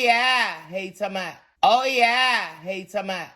yeah, hey Tamat. Oh yeah, hey Tamat.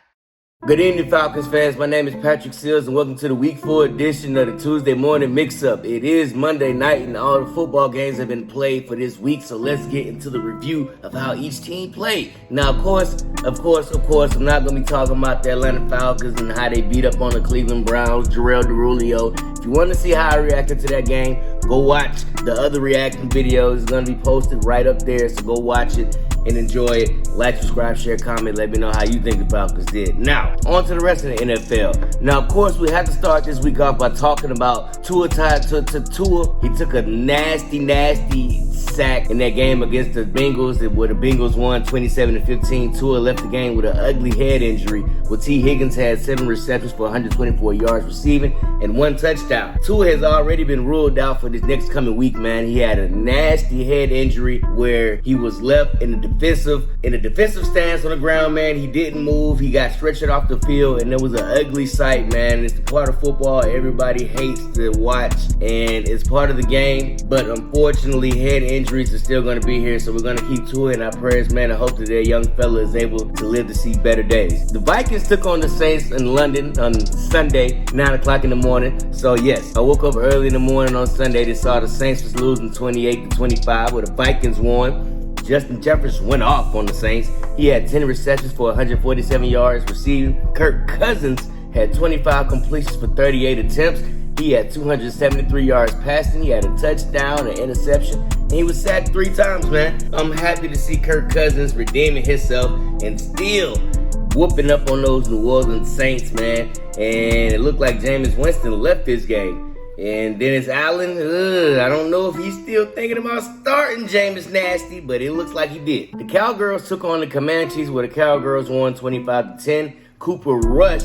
Good evening, Falcons fans. My name is Patrick Seals, and welcome to the Week 4 edition of the Tuesday Morning Mix-Up. It is Monday night, and all the football games have been played for this week, so let's get into the review of how each team played. Now, of course, I'm not going to be talking about the Atlanta Falcons and how they beat up on the Cleveland Browns, Jarrell DeRulio. If you want to see how I reacted to that game, go watch the other reaction videos. It's going to be posted right up there, so go watch it and enjoy it. Like, subscribe, share, comment. Let me know how you think the Falcons did. Now, on to the rest of the NFL. Now, of course, we have to start this week off by talking about Tua. He took a nasty sack in that game against the Bengals, where the Bengals won 27-15. Tua left the game with an ugly head injury, where T. Higgins had 7 receptions for 124 yards receiving and 1 touchdown. Tua has already been ruled out for this next coming week, man. He had a nasty head injury where he was left in a defensive stance on the ground, man. He didn't move. He got stretched off the field, and it was an ugly sight, man. It's the part of football everybody hates to watch, and it's part of the game. But unfortunately, head injuries are still going to be here, so we're going to keep to it in our prayers, man. I hope that that young fella is able to live to see better days. The Vikings took on the Saints in London on Sunday, 9 o'clock in the morning. So yes, I woke up early in the morning on Sunday and saw the Saints was losing 28-25, where the Vikings won. Justin Jefferson went off on the Saints. He had 10 receptions for 147 yards receiving. Kirk Cousins had 25 completions for 38 attempts. He had 273 yards passing. He had a touchdown, an interception, and he was sacked 3 times, man. I'm happy to see Kirk Cousins redeeming himself and still whooping up on those New Orleans Saints, man. And it looked like Jameis Winston left this game. And Dennis Allen, I don't know if he's still thinking about starting Jameis Nasty, but it looks like he did. The Cowgirls took on the Comanches, where the Cowgirls won 25-10. Cooper Rush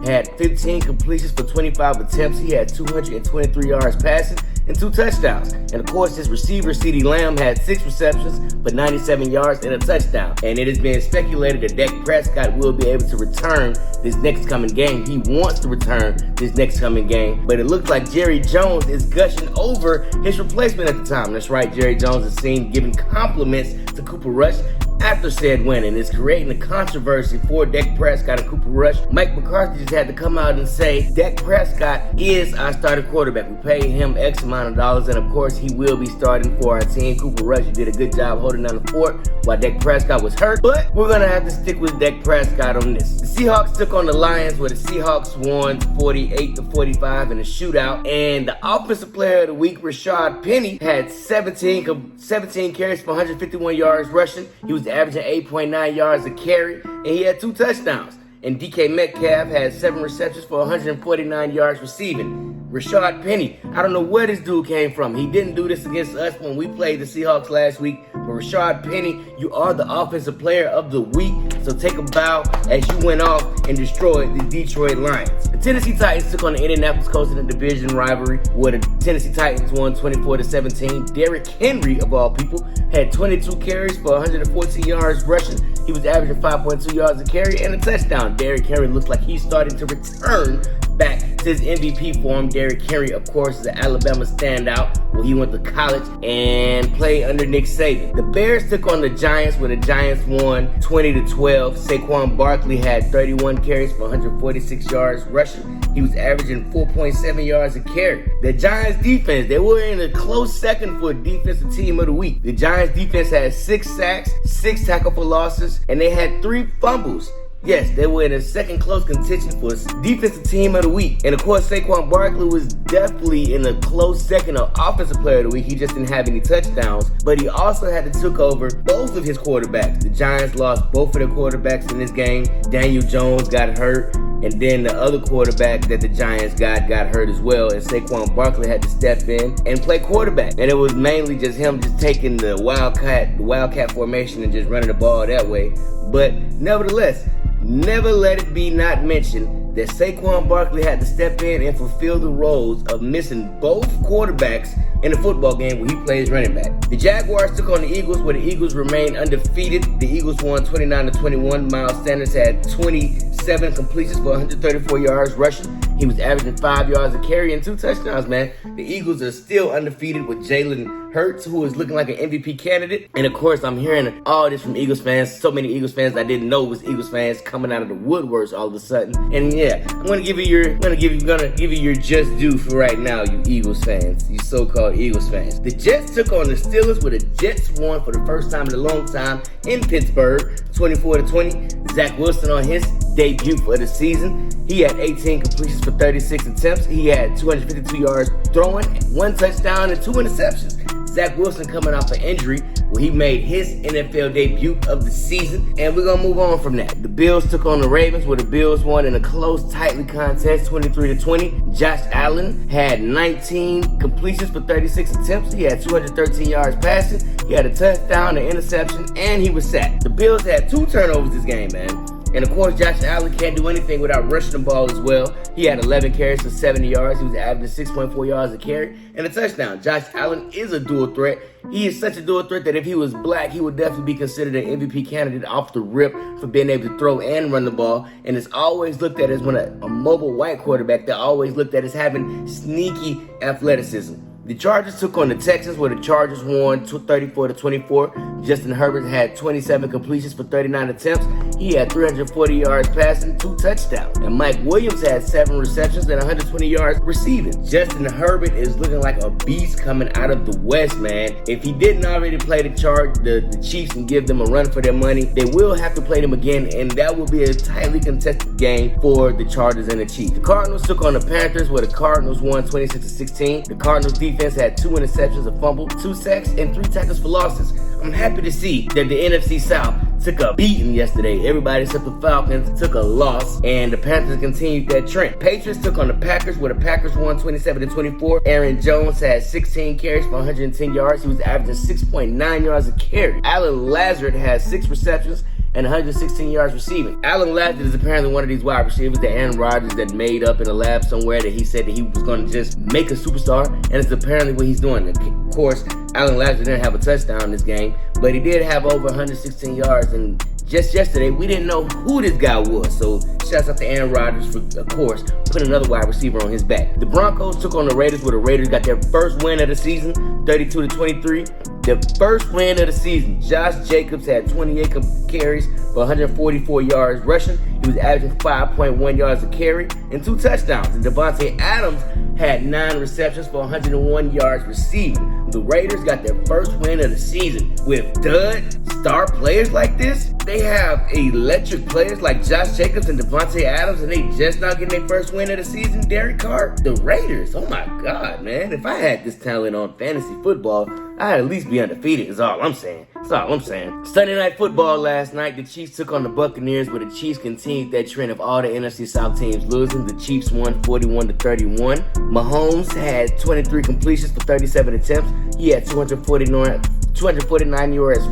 had 15 completions for 25 attempts. He had 223 yards passing and 2 touchdowns. And of course, his receiver, CeeDee Lamb, had 6 receptions for 97 yards and a touchdown. And it is being speculated that Dak Prescott will be able to return this next coming game. He wants to return this next coming game. But it looks like Jerry Jones is gushing over his replacement at the time. That's right, Jerry Jones is seen giving compliments to Cooper Rush after said win, and it's creating a controversy for Dak Prescott and Cooper Rush. Mike McCarthy just had to come out and say Dak Prescott is our starting quarterback. We pay him X amount of dollars, and of course he will be starting for our team. Cooper Rush, you did a good job holding down the fort while Dak Prescott was hurt, but we're gonna have to stick with Dak Prescott on this. The Seahawks took on the Lions, where the Seahawks won 48-45 in a shootout, and the offensive player of the week, Rashad Penny, had 17 carries for 151 yards rushing. He was averaging 8.9 yards a carry, and he had 2 touchdowns. And DK Metcalf had 7 receptions for 149 yards receiving. Rashad Penny, I don't know where this dude came from. He didn't do this against us when we played the Seahawks last week. But Rashad Penny, you are the offensive player of the week. So take a bow as you went off and destroyed the Detroit Lions. The Tennessee Titans took on the Indianapolis Colts in a division rivalry, where the Tennessee Titans won 24-17. Derrick Henry, of all people, had 22 carries for 114 yards rushing. He was averaging 5.2 yards a carry and a touchdown. Derrick Henry looks like he's starting to return back to his MVP form. Derrick Henry, of course, is an Alabama standout, where he went to college and played under Nick Saban. The Bears took on the Giants, where the Giants won 20-12. Saquon Barkley had 31 carries for 146 yards rushing. He was averaging 4.7 yards a carry. The Giants defense, they were in a close second for defensive team of the week. The Giants defense had 6 sacks, 6 tackle for losses, and they had 3 fumbles. Yes, they were in a second close contention for defensive team of the week. And of course, Saquon Barkley was definitely in a close second of offensive player of the week. He just didn't have any touchdowns, but he also had to took over both of his quarterbacks. The Giants lost both of their quarterbacks in this game. Daniel Jones got hurt, and then the other quarterback that the Giants got hurt as well. And Saquon Barkley had to step in and play quarterback. And it was mainly just him just taking the wildcat formation and just running the ball that way. But nevertheless, never let it be not mentioned that Saquon Barkley had to step in and fulfill the roles of missing both quarterbacks in the football game when he plays running back. The Jaguars took on the Eagles, where the Eagles remained undefeated. The Eagles won 29-21. Miles Sanders had 27 completions for 134 yards rushing. He was averaging 5 yards a carry and 2 touchdowns, man. The Eagles are still undefeated with Jalen Hurts, who is looking like an MVP candidate. And of course, I'm hearing all this from Eagles fans. So many Eagles fans I didn't know was Eagles fans coming out of the woodworks all of a sudden. And yeah, I'm gonna give you your just due for right now, you Eagles fans, you so-called Eagles fans. The Jets took on the Steelers, where the Jets won for the first time in a long time in Pittsburgh, 24-20. Zach Wilson on his debut for the season. He had 18 completions for 36 attempts. He had 252 yards throwing, 1 touchdown, and 2 interceptions. Zach Wilson coming off an injury where he made his NFL debut of the season. And we're going to move on from that. The Bills took on the Ravens, where the Bills won in a close, tightly contest, 23-20. Josh Allen had 19 completions for 36 attempts. He had 213 yards passing. He had a touchdown, an interception, and he was sacked. The Bills had 2 turnovers this game, man. And of course, Josh Allen can't do anything without rushing the ball as well. He had 11 carries for 70 yards. He was averaging 6.4 yards a carry and a touchdown. Josh Allen is a dual threat. He is such a dual threat that if he was black, he would definitely be considered an MVP candidate off the rip for being able to throw and run the ball. And it's always looked at as when a mobile white quarterback, they're always looked at as having sneaky athleticism. The Chargers took on the Texans, where the Chargers won 34-24. Justin Herbert had 27 completions for 39 attempts. He had 340 yards passing, 2 touchdowns. And Mike Williams had 7 receptions and 120 yards receiving. Justin Herbert is looking like a beast coming out of the West, man. If he didn't already play the Chiefs and give them a run for their money, they will have to play them again, and that will be a tightly contested game for the Chargers and the Chiefs. The Cardinals took on the Panthers, where the Cardinals won 26-16. The Cardinals defense had 2 interceptions, a fumble, 2 sacks, and 3 tackles for losses. I'm happy to see that the NFC South took a beating yesterday. Everybody except the Falcons took a loss, and the Panthers continued that trend. Patriots took on the Packers, where the Packers won 27-24. Aaron Jones had 16 carries for 110 yards. He was averaging 6.9 yards a carry. Alan Lazard had 6 receptions and 116 yards receiving. Alan Lazard is apparently one of these wide receivers that Aaron Rodgers that made up in a lab somewhere that he said that he was going to just make a superstar, and it's apparently what he's doing. Of course, Alan Lazard didn't have a touchdown in this game, but he did have over 116 yards, and just yesterday, we didn't know who this guy was. So, shouts out to Aaron Rodgers for, of course, putting another wide receiver on his back. The Broncos took on the Raiders, where the Raiders got their first win of the season, 32-23. The first win of the season. Josh Jacobs had 28 carries for 144 yards rushing. He was averaging 5.1 yards a carry and 2 touchdowns. And Devontae Adams had 9 receptions for 101 yards receiving. The Raiders got their first win of the season. With dud star players like this, they have electric players like Josh Jacobs and Devontae Adams, and they just not getting their first win of the season, Derek Carr. The Raiders, oh my God, man. If I had this talent on fantasy football, I'd at least be undefeated, is all I'm saying. That's all I'm saying. Sunday night football last night, the Chiefs took on the Buccaneers, where the Chiefs continued that trend of all the NFC South teams losing. The Chiefs won 41-31. Mahomes had 23 completions for 37 attempts. He had 249 yards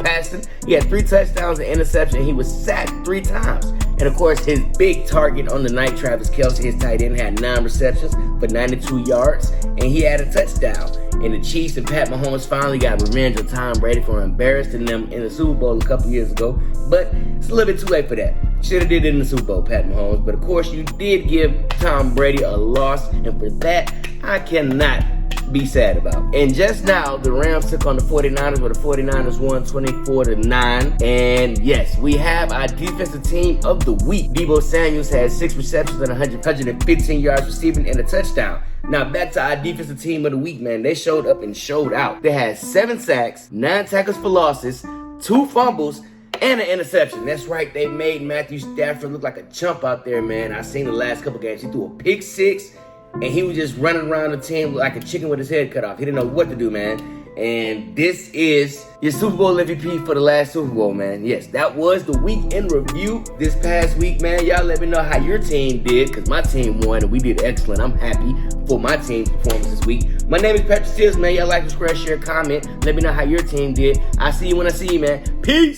passing. He had 3 touchdowns and interception. He was sacked 3 times. And of course, his big target on the night, Travis Kelce, his tight end, had 9 receptions for 92 yards, and he had a touchdown. And the Chiefs and Pat Mahomes finally got revenge on Tom Brady for embarrassing them in the Super Bowl a couple years ago. But it's a little bit too late for that. Should have did it in the Super Bowl, Pat Mahomes. But of course, you did give Tom Brady a loss, and for that, I cannot be sad about. And just now, the Rams took on the 49ers, where the 49ers won 24-9. And yes, we have our defensive team of the week. Deebo Samuels had 6 receptions and 115 yards receiving and a touchdown. Now back to our defensive team of the week, man. They showed up and showed out. They had 7 sacks, 9 tackles for losses, 2 fumbles, and an interception. That's right, they made Matthew Stafford look like a chump out there, man. I seen the last couple games. He threw a pick 6, and he was just running around the team like a chicken with his head cut off. He didn't know what to do, man. And this is your Super Bowl MVP for the last Super Bowl, man. Yes, that was the week in review this past week, man. Y'all let me know how your team did, because my team won and we did excellent. I'm happy for my team's performance this week. My name is Patrick Seals, man. Y'all like, subscribe, share, comment. Let me know how your team did. I'll see you when I see you, man. Peace.